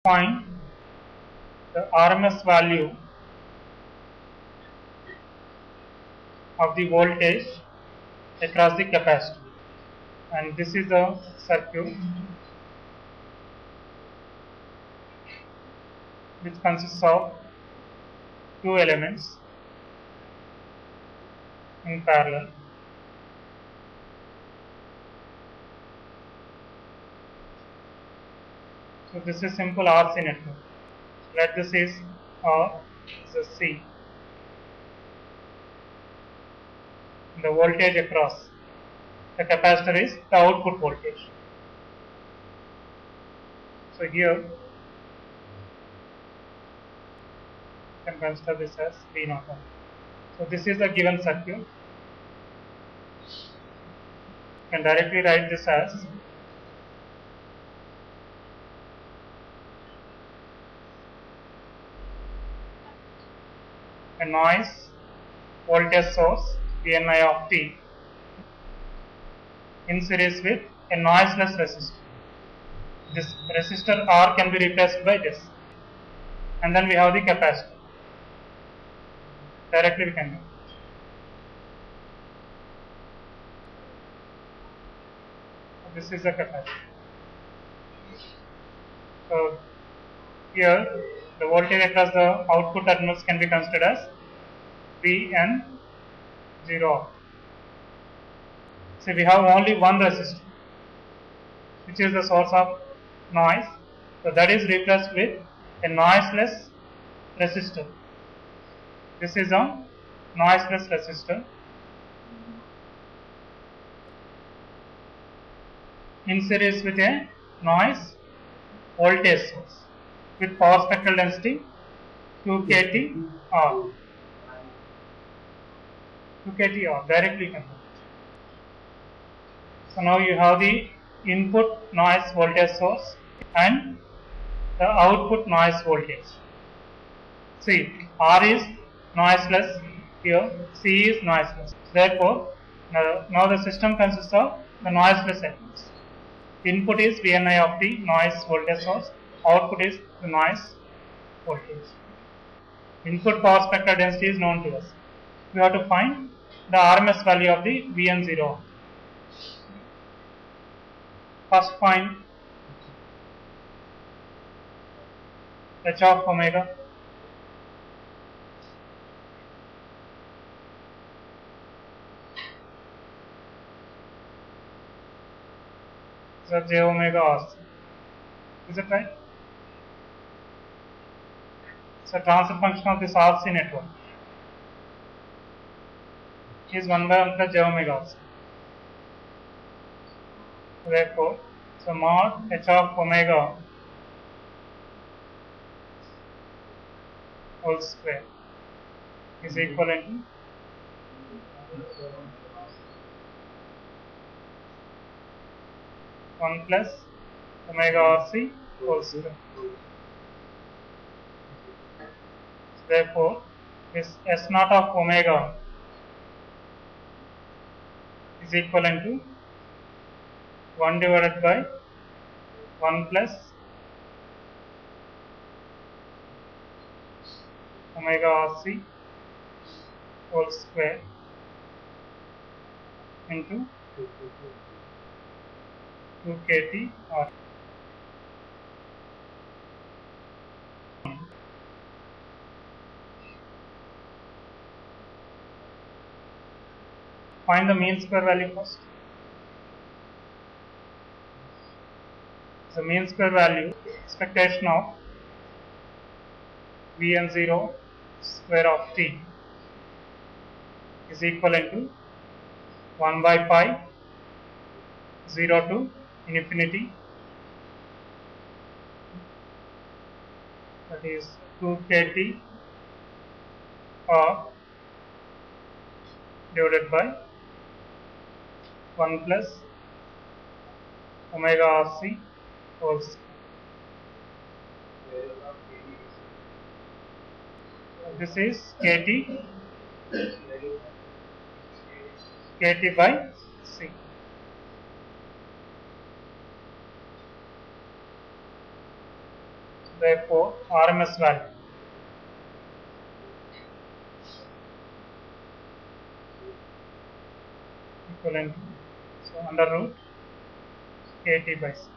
find the RMS value of the voltage across the capacitor, and this is the circuit which consists of two elements in parallel. So this is simple RC network. Let this is R, this is C. The voltage across the capacitor is the output voltage. So here you can consider this as V0. So this is the given circuit. You can directly write this as a noise voltage source VNI of T in series with a noiseless resistor. This resistor R can be replaced by this, and then we have the capacitor. Directly we can do. This is the capacitor. So here the voltage across the output terminals can be considered as Vn0. So we have only one resistor, which is the source of noise. So that is replaced with a noiseless resistor. This is a noiseless resistor in series with a noise voltage source with power spectral density 2 kT R. 2 kT R, directly convert. So now you have the input noise voltage source and the output noise voltage. See, R is noiseless here, C is noiseless. Therefore, now the system consists of the noiseless elements. Input is VNI of the noise voltage source, output is the noise voltage. Input power spectral density is known to us. We have to find the RMS value of the Vn0. First find H of omega. So j omega RC. Is it right? So transfer function of this RC network is 1 by 1 plus j omega RC. Therefore, so mod H of omega whole square is equivalent to one plus omega RC whole square. Therefore, this S naught of omega is equivalent to 1 divided by 1 plus omega RC whole square into 2 kT R. Find the mean square value first. The mean square value, expectation of Vn0 square of T is equivalent to 1 by pi 0 to infinity, that is 2 kT R divided by 1 plus omega RC whole square. This is kT by C. therefore RMS value equivalent, so under root 80 by 6.